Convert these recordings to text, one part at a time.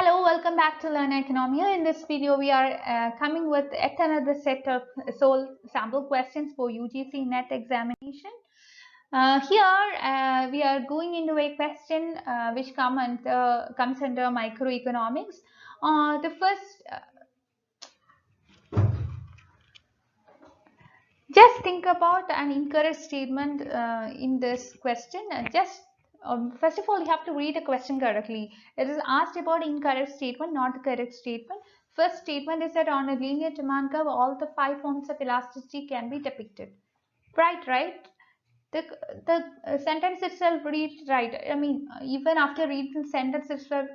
Hello, welcome back to Learn Oikonomia. In this video, we are coming with yet another set of sole sample questions for UGC Net examination. Here, we are going into a question which comes under microeconomics. The first, just think about an incorrect statement in this question. First of all, you have to read the question correctly. It is asked about incorrect statement, not the correct statement. First statement is that on a linear demand curve, all the 5 forms of elasticity can be depicted. Right? The sentence itself reads right. I mean, even after reading the sentence itself,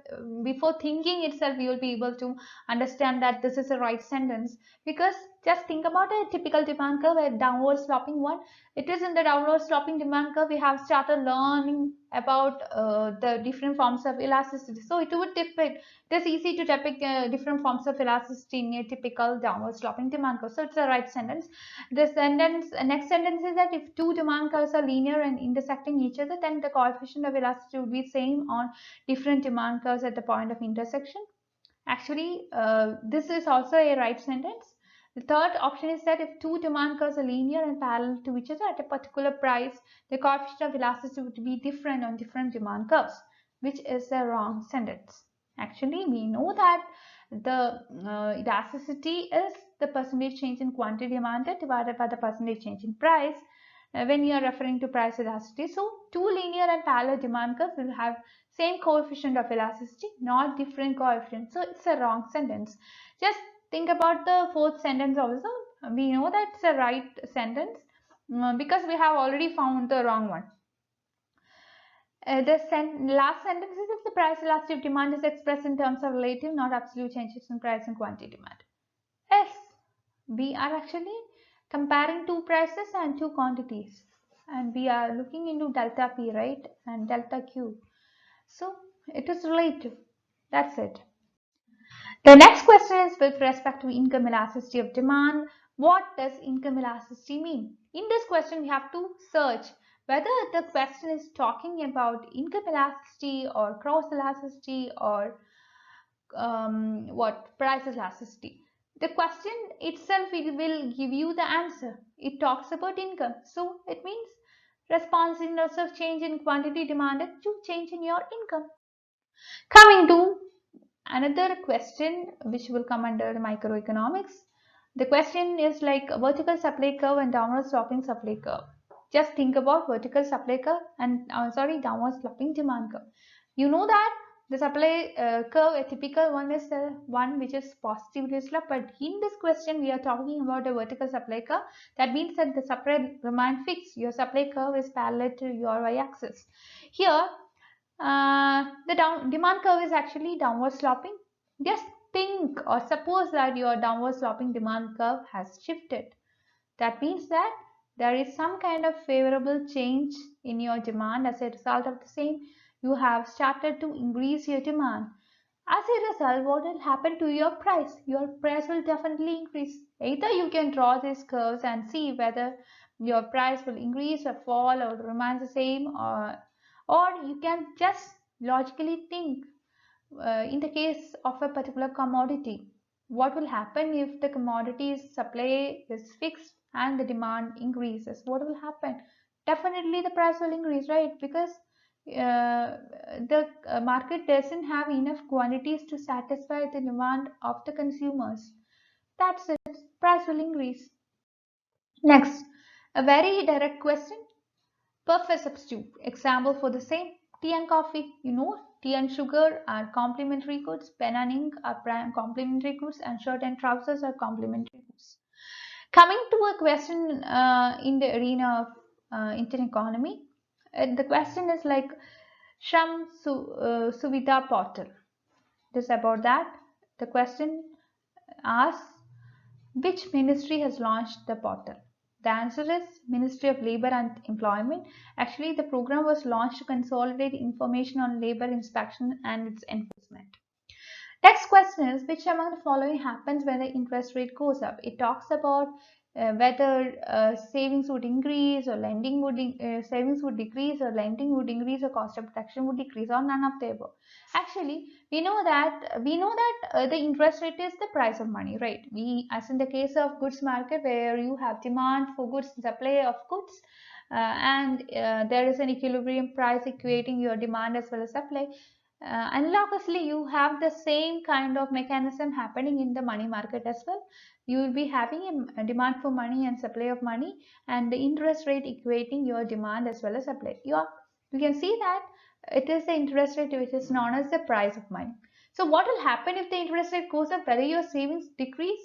before thinking itself, you will be able to understand that this is a right sentence. Because just think about a typical demand curve, a downward sloping one. It is in the downward sloping demand curve we have started learning about the different forms of elasticity. So it would depict. It is easy to depict different forms of elasticity in a typical downward sloping demand curve. So it's the right sentence. The next sentence is that if two demand curves are linear and intersecting each other, then the coefficient of elasticity will be same on different demand curves at the point of intersection. Actually, this is also a right sentence. The third option is that if two demand curves are linear and parallel to each other at a particular price, the coefficient of elasticity would be different on different demand curves, which is a wrong sentence. Actually, we know that the elasticity is the percentage change in quantity demanded divided by the percentage change in price when you are referring to price elasticity. So, two linear and parallel demand curves will have same coefficient of elasticity, not different coefficients. So, it's a wrong sentence. Just think about the fourth sentence also. We know that it's a right sentence because we have already found the wrong one. Last sentence is if the price elasticity of demand is expressed in terms of relative, not absolute changes in price and quantity demand. Yes, we are actually comparing two prices and two quantities, and we are looking into delta P, right, and delta Q. So it is relative. That's it. The next question is with respect to income elasticity of demand. What does income elasticity mean? In this question, we have to search whether the question is talking about income elasticity or cross elasticity or price elasticity. The question itself will give you the answer. It talks about income, so it means responsiveness of change in quantity demanded to change in your income. Coming to another question which will come under microeconomics. The question is like vertical supply curve and downward sloping supply curve. Just think about vertical supply curve and downward sloping demand curve. You know that the supply curve, a typical one is the one which is positively sloped, but in this question we are talking about a vertical supply curve. That means that the supply remains fixed. Your supply curve is parallel to your y-axis. Here the demand curve is actually downward sloping. Just think or suppose that your downward sloping demand curve has shifted. That means that there is some kind of favorable change in your demand. As a result of the same, you have started to increase your demand. As a result, what will happen to your price? Your price will definitely increase. Either you can draw these curves and see whether your price will increase or fall or remain the same, or you can just logically think in the case of a particular commodity, what will happen if the commodity's supply is fixed and the demand increases? What will happen? Definitely the price will increase, right? Because the market doesn't have enough quantities to satisfy the demand of the consumers. That's it. Price will increase. Next, a very direct question. Perfect substitute. Example for the same. Tea and coffee. You know, tea and sugar are complementary goods. Pen and ink are complementary goods, and shirt and trousers are complementary goods. Coming to a question in the arena of Indian economy, the question is like Shram Suvidha portal. This about that. The question asks which ministry has launched the portal? The answer is Ministry of Labour and Employment. Actually, the program was launched to consolidate information on labour inspection and its enforcement. Next question is which among the following happens when the interest rate goes up? It talks about whether savings would increase or savings would decrease, or lending would increase, or cost of protection would decrease, or none of the above. Actually, we know that the interest rate is the price of money, right? As in the case of goods market, where you have demand for goods, supply of goods, and there is an equilibrium price equating your demand as well as supply. Analogously, you have the same kind of mechanism happening in the money market as well. You will be having a demand for money and supply of money, and the interest rate equating your demand as well as supply. You can see that it is the interest rate which is known as the price of money. So what will happen if the interest rate goes up? Whether your savings decrease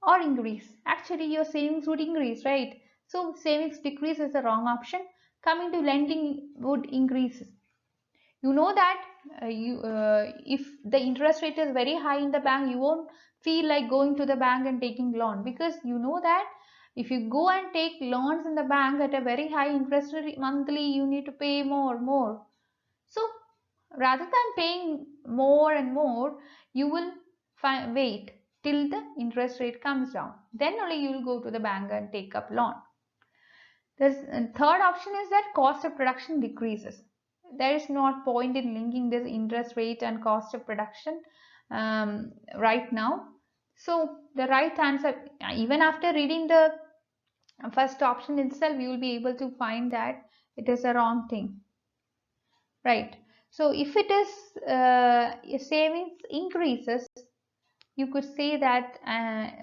or increase? Actually, your savings would increase, right? So savings decrease is the wrong option. Coming to lending would increase. You know that if the interest rate is very high in the bank, you won't feel like going to the bank and taking loan, because you know that if you go and take loans in the bank at a very high interest rate monthly, you need to pay more. So rather than paying more and more, you will wait till the interest rate comes down, then only you will go to the bank and take up loan. The third option is that cost of production decreases. There is not point in linking this interest rate and cost of production right now. So the right answer, even after reading the first option itself, you will be able to find that it is a wrong thing, right? So if it is savings increases, you could say that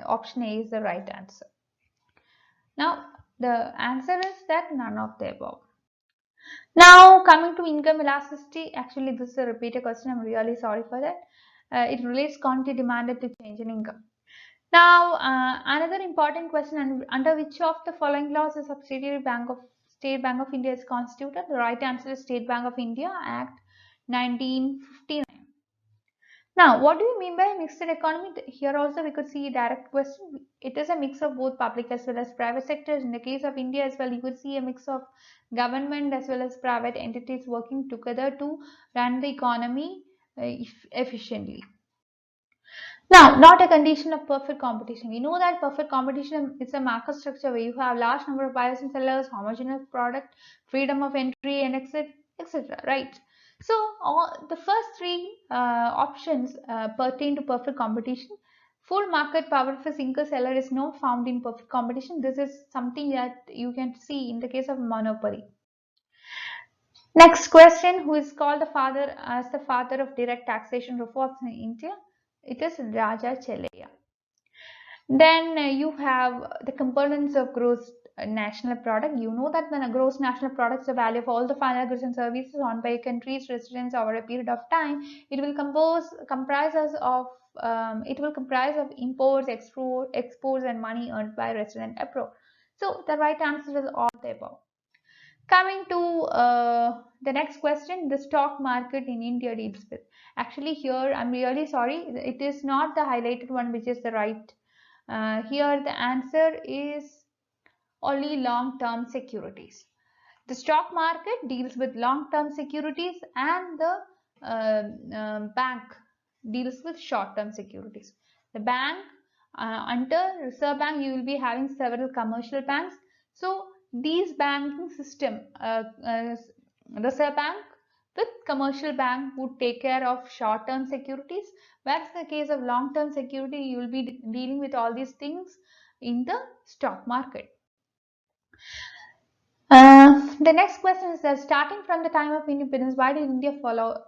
option A is the right answer. Now the answer is that none of the above. Now coming to income elasticity, actually this is a repeated question, I'm really sorry for that. It relates quantity demanded to change in income. Now another important question, under which of the following laws a subsidiary bank of State Bank of India is constituted? The right answer is State Bank of India Act 1959. Now, what do you mean by mixed economy? Here also we could see a direct question. It is a mix of both public as well as private sectors. In the case of India as well, you could see a mix of government as well as private entities working together to run the economy efficiently. Now, not a condition of perfect competition. We know that perfect competition is a market structure where you have large number of buyers and sellers, homogeneous product, freedom of entry and exit, etc. Right? So, the first three options pertain to perfect competition. Full market power of a single seller is not found in perfect competition. This is something that you can see in the case of monopoly. Next question, who is called the father of direct taxation reforms in India? It is Raja Chelaya. Then you have the components of gross national product. You know that when a gross national product is the value of all the final goods and services owned by a country's residents over a period of time, it will comprise of imports, exports, and money earned by resident abroad. So the right answer is all the above. Coming to the next question, the stock market in India deals with. Actually, here I'm really sorry, it is not the highlighted one which is the right. Here the answer is only long-term securities. The stock market deals with long-term securities, and the bank deals with short-term securities. The bank, under Reserve Bank, you will be having several commercial banks. So these banking system, Reserve Bank with commercial bank would take care of short-term securities, whereas in the case of long-term security, you will be dealing with all these things in the stock market. The next question is that starting from the time of independence, why did India follow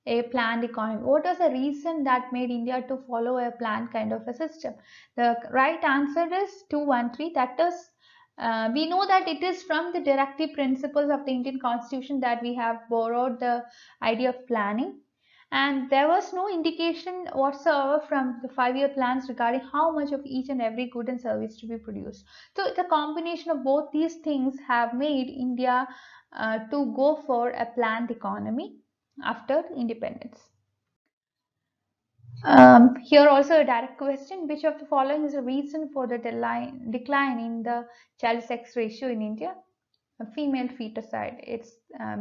a planned economy? What was the reason that made India to follow a planned kind of a system? The right answer is 213. That is, we know that it is from the directive principles of the Indian Constitution that we have borrowed the idea of planning. And there was no indication whatsoever from the 5-year plans regarding how much of each and every good and service to be produced. So the combination of both these things have made India to go for a planned economy after independence. Here also a direct question, which of the following is a reason for the decline in the child sex ratio in India? Female feticide. It's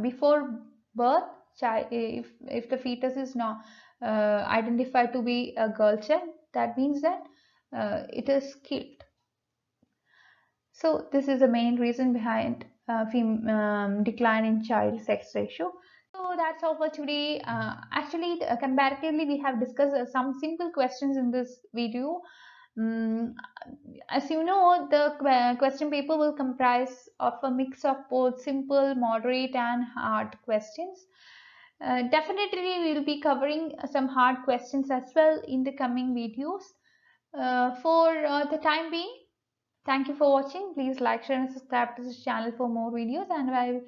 before birth, if the fetus is not identified to be a girl child, that means that it is killed. So this is the main reason behind decline in child sex ratio. So that's all for today. Actually, comparatively, we have discussed some simple questions in this video. Mm, as you know, the question paper will comprise of a mix of both simple, moderate, and hard questions. Definitely, we will be covering some hard questions as well in the coming videos. For the time being, thank you for watching. Please like, share, and subscribe to this channel for more videos. And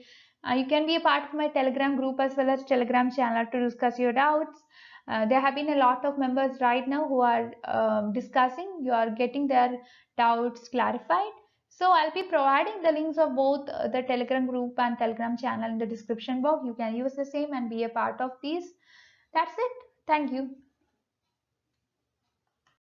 you can be a part of my Telegram group as well as Telegram channel to discuss your doubts. There have been a lot of members right now who are discussing. You are getting their doubts clarified. So I'll be providing the links of both the Telegram group and Telegram channel in the description box. You can use the same and be a part of these. That's it. Thank you.